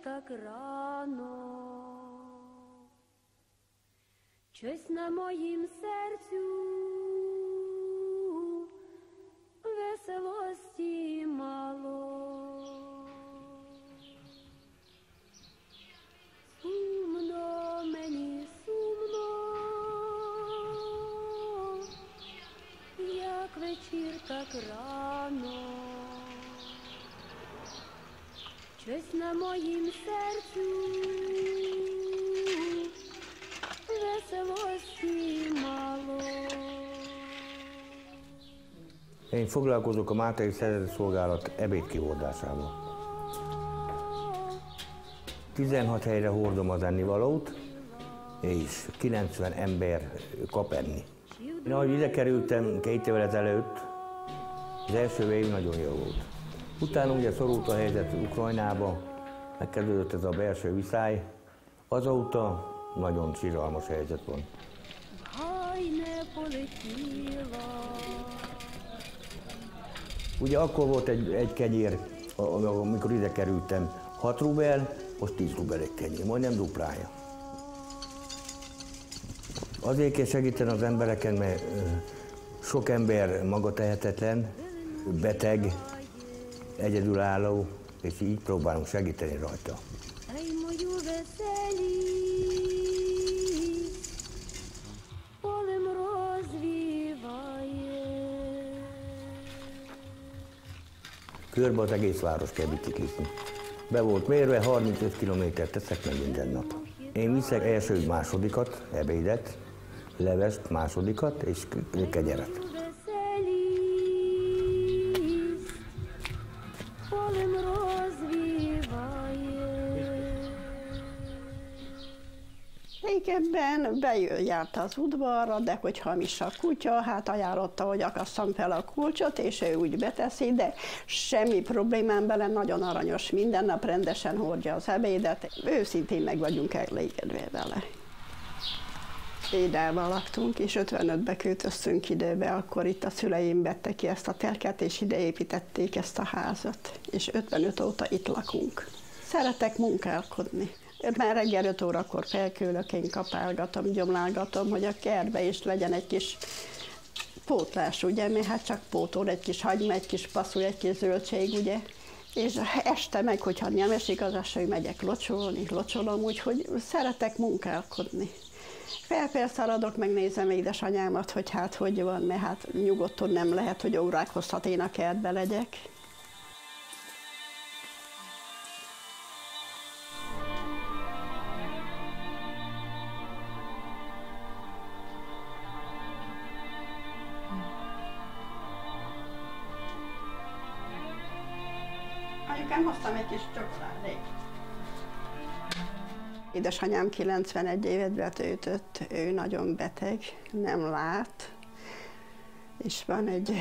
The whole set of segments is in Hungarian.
так рано, щось на моїм серцю веселості мало. Сумно мені, сумно, як вечір так рано, щось на моїм sercu veszelosti malo. Én foglalkozok a Mátai Szerzetszolgálat ebédkihordásával. 16 helyre hordom az ennivalót, és 90 ember kap enni. Én ahogy ide kerültem 2 évvel ezelőtt, az első év nagyon jó volt. Utána ugye szorult a helyzet Ukrajnába, megkezdődött ez a belső viszály, azóta nagyon siralmas helyzet van. Ugye akkor volt egy kenyér, amikor ide kerültem, 6 rubel, most 10 rubel egy kenyér, majdnem duplája. Azért kell segíteni az embereken, mert sok ember magatehetetlen, beteg, egyedülálló, és így próbálunk segíteni rajta. Körbe az egész város kell biciklizni. Be volt mérve, 35 kilométert teszek meg minden nap. Én viszek első másodikat, ebédet, levest másodikat és kenyeret. Régebben bejárta az udvarra, de hogy hamis a kutya, hát ajánlotta, hogy akasszam fel a kulcsot, és ő úgy beteszi, de semmi problémám vele, nagyon aranyos, minden nap rendesen hordja az ebédet, őszintén meg vagyunk elégedve vele. Édelben laktunk, és 55-be költöztünk időbe, akkor itt a szüleim vettek ki ezt a telket, és ide építették ezt a házat, és 55 óta itt lakunk. Szeretek munkálkodni. Már reggel 5 órakor felkőlök, én kapálgatom, gyomlálgatom, hogy a kertbe is legyen egy kis pótlás, ugye, mert hát csak pótol, egy kis hagyma, egy kis passzul, egy kis zöldség, ugye. És este meg, hogyha nem esik az eső, megyek locsolom, úgyhogy szeretek munkálkodni. Felszaladok, megnézem édesanyámat, hogy hát hogy van, mert hát nyugodtan nem lehet, hogy órák hosszat én a kertbe legyek. Anyukám, hoztam egy kis csokoládét. Édesanyám 91 évet betöltött, ő nagyon beteg, nem lát, és van egy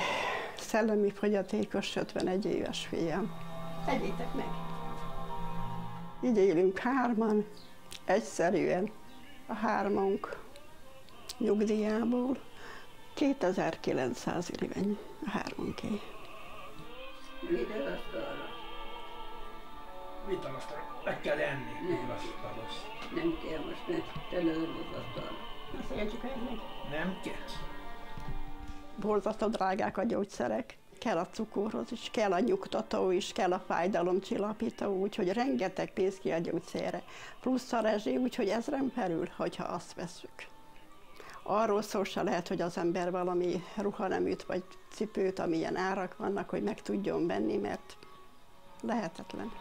szellemi fogyatékos, 51 éves fiam. Tegyétek meg! Így élünk hárman, egyszerűen a hármunk nyugdíjából, 2900 liveny a hármunké. Mit az asztalra? Mit az asztalra? Meg kell enni, mit asztalos. Nem kell most, ne telőd az asztalra. Beszéljük meg. Nem kell. Borzasztó drágák a gyógyszerek. Kell a cukorhoz is, kell a nyugtató is, kell a fájdalomcsillapító, úgyhogy rengeteg pénz ki a gyógyszerre. Plusz a rezsi, úgyhogy ezren felül, hogyha azt vesszük. Arról szó se lehet, hogy az ember valami ruhaneműt vagy cipőt, amilyen árak vannak, hogy meg tudjon venni, mert lehetetlen.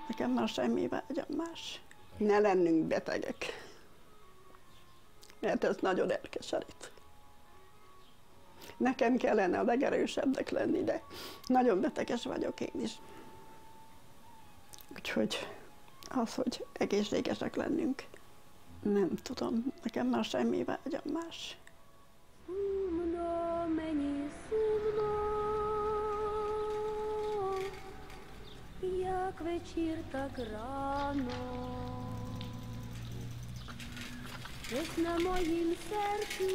Nekem már semmi vágyam más. Ne lennünk betegek, mert ez nagyon elkeserít. Nekem kellene a legerősebbnek lenni, de nagyon beteges vagyok én is. Úgyhogy az, hogy egészségesek lennünk, nem tudom, nekem már semmi vágyam más. Sumno meni, sumno, jak вечір так рано, щось на моїм серцю.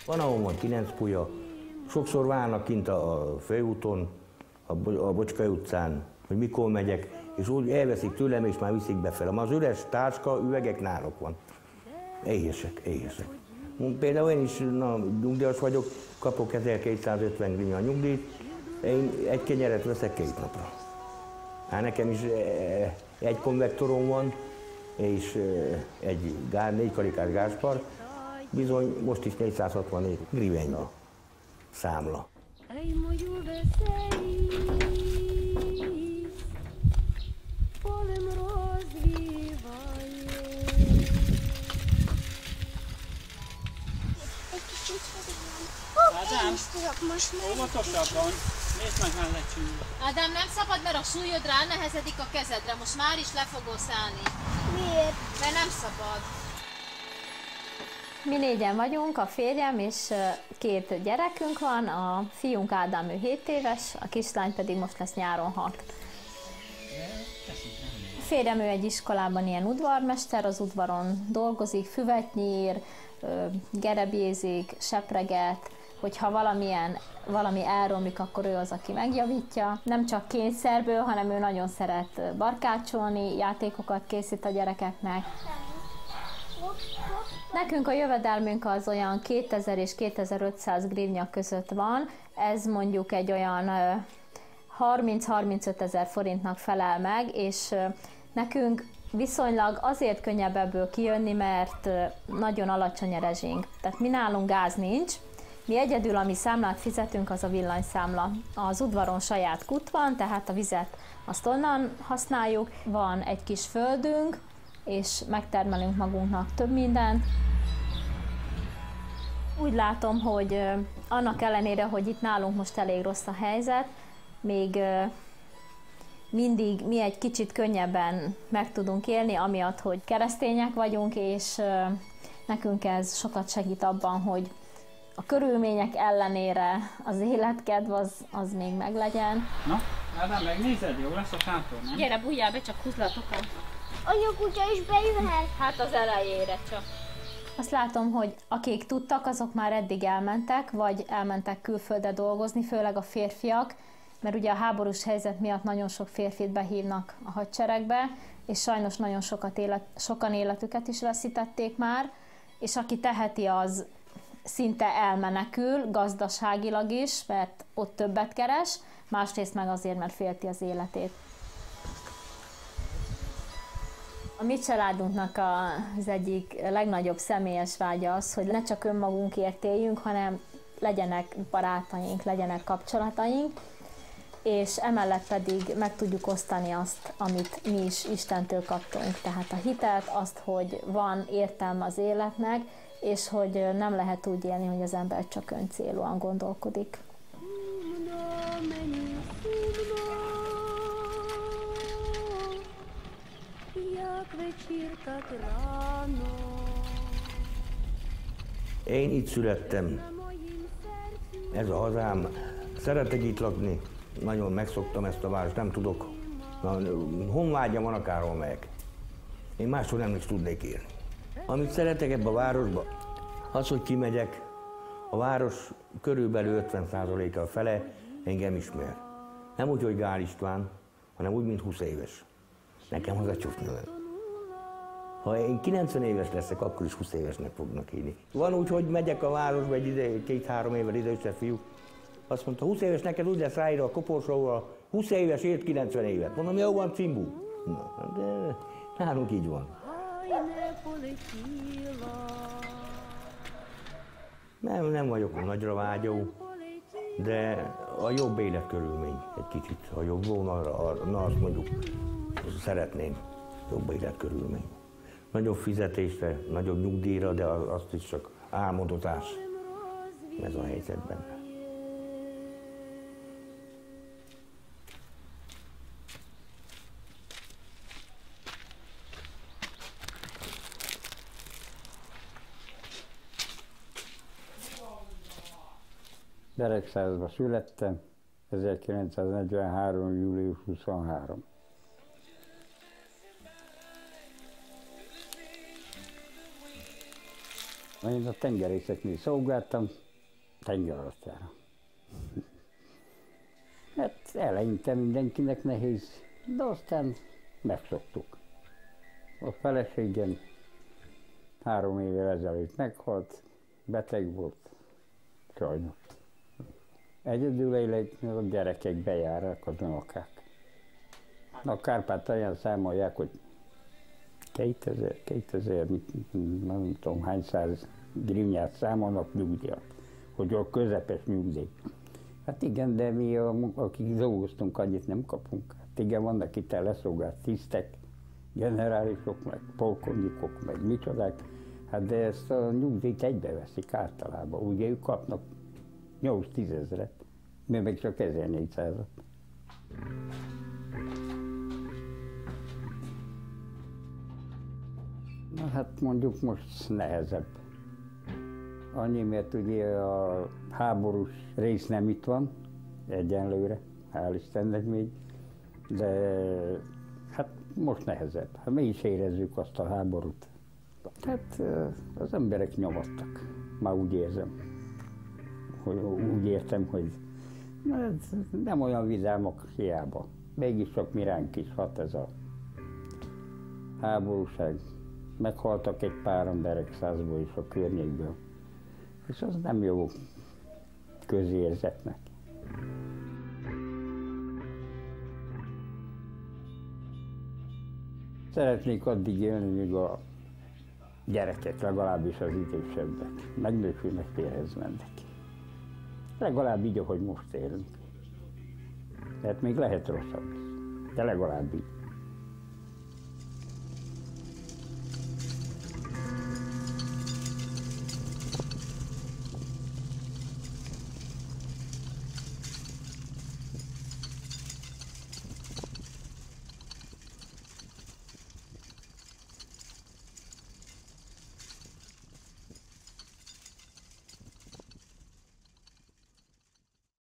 Van, ahol van 9 pulya, Sokszor várnak kint a főúton, a Bocskai utcán, hogy mikor megyek, és úgy elveszik tőlem, és már viszik befele. Az üres táska, üvegek náluk van. Éhesek. Például én is nyugdíjas vagyok, kapok 1250 grinja nyugdíjt, én egy kenyeret veszek 2 napra. Hát nekem is egy konvektorom van, és egy 4 karikás gáspar, bizony most is 464 grivenya számla. Ej, mою веселість, полем розвіває. Egy kicsit fordulom. Ádám, Tudok most már. óvatosabban. Nézd meg, már lecsúnyul. Ádám, nem szabad, mert a súlyod ránehezedik a kezedre. Most már is le fogsz állni. Miért? Mert nem szabad. Mi 4-en vagyunk, a férjem és 2 gyerekünk van, a fiunk Ádám, ő 7 éves, a kislány pedig most lesz nyáron 6. A férjem ő egy iskolában ilyen udvarmester, az udvaron dolgozik, füvet nyír, gerebjézik, sepreget, hogyha valami elromlik, akkor ő az, aki megjavítja. Nem csak kényszerből, hanem ő nagyon szeret barkácsolni, játékokat készít a gyerekeknek. Nekünk a jövedelmünk az olyan 2000 és 2500 grivnya között van, ez mondjuk egy olyan 30-35 ezer forintnak felel meg, és nekünk viszonylag azért könnyebb ebből kijönni, mert nagyon alacsony a rezsink. Tehát mi nálunk gáz nincs, mi egyedül, ami számlát fizetünk, az a villanyszámla. Az udvaron saját kút van, tehát a vizet azt onnan használjuk, van egy kis földünk, és megtermelünk magunknak több mindent. Úgy látom, hogy annak ellenére, hogy itt nálunk most elég rossz a helyzet, még mindig mi egy kicsit könnyebben meg tudunk élni, amiatt, hogy keresztények vagyunk, és nekünk ez sokat segít abban, hogy a körülmények ellenére az életkedv az még meglegyen. Na, Ádám, megnézed? Jó lesz a sátor, nem? Gyere, bújjál be, csak húzlatokat. Anyakutya is bejöhet. Hát az elejére csak. Azt látom, hogy akik tudtak, azok már eddig elmentek, vagy elmentek külföldre dolgozni, főleg a férfiak, mert ugye a háborús helyzet miatt nagyon sok férfit behívnak a hadseregbe, és sajnos nagyon sokan életüket is veszítették már, és aki teheti, az szinte elmenekül, gazdaságilag is, mert ott többet keres, másrészt meg azért, mert félti az életét. A mi családunknak az egyik legnagyobb személyes vágya az, hogy ne csak önmagunkért éljünk, hanem legyenek barátaink, legyenek kapcsolataink, és emellett pedig meg tudjuk osztani azt, amit mi is Istentől kaptunk. Tehát a hitelt, azt, hogy van értelme az életnek, és hogy nem lehet úgy élni, hogy az ember csak öncélúan gondolkodik. Én itt születtem, ez a hazám, szeretek itt lakni, nagyon megszoktam ezt a várost, nem tudok, honvágyam van, akárhol megyek. Én máshol nem is tudnék élni. Amit szeretek ebbe a városba, az, hogy kimegyek, a város körülbelül 50%-a fele engem ismer. Nem úgy, hogy Gál István, hanem úgy, mint 20 éves. Nekem az a csúcsnövem. Ha én 90 éves leszek, akkor is 20 évesnek fognak írni. Van úgy, hogy megyek a városba egy 2-3 évvel idősebb fiú. Azt mondta, 20 éves neked úgy lesz ráírva a koporsóval, 20 éves élt 90 évet. Mondom, jó van, cimbú. Na, de nálunk így van. Nem vagyok nagyra vágyó, de a jobb életkörülmény egy kicsit. Ha jobb volna, na azt mondjuk, szeretném jobb életkörülmény. Nagyobb fizetésre, nagyobb nyugdíjra, de azt is csak álmodozás ez a helyzetben. Beregszázba születtem, 1943. július 23. Én a tengerészetnél szolgáltam, tengeralattjára. eleinte mindenkinek nehéz, de aztán megszoktuk. A feleségem 3 évvel ezelőtt meghalt, beteg volt, sajnos. Egyedül élek, a gyerekek bejárnak, az unokák. A Kárpátalján számolják, hogy 2000, nem tudom hány száz grivnyát számolnak nyugdíjat, hogy a közepes nyugdíj. Hát igen, de mi, akik dolgoztunk, annyit nem kapunk. Hát igen, vannak itt leszolgált tisztek, generálisok, meg polkovnikok, meg micsodák, hát de ezt a nyugdíjt egybeveszik általában. Ugye ők kapnak 8-10 ezret, mi meg csak 1400-at. Na hát mondjuk most nehezebb. Annyi, mert ugye a háborús rész nem itt van, egyenlőre, hál' Istennek még, de hát most nehezebb. Hát mi is érezzük azt a háborút. Hát az emberek nyomadtak, már úgy érzem. Úgy értem, hogy nem olyan vidámak hiába. Mégis csak mi ránk is hat ez a háborúság. Meghaltak egy pár emberek Szászból is a környékből. És az nem jó közérzetnek. Szeretnék addig élni, míg a gyerekek, legalábbis az idősebbek, megnősülnek, férhez mennek. Legalább így, ahogy most élünk. Tehát még lehet rosszabb is, de legalább így.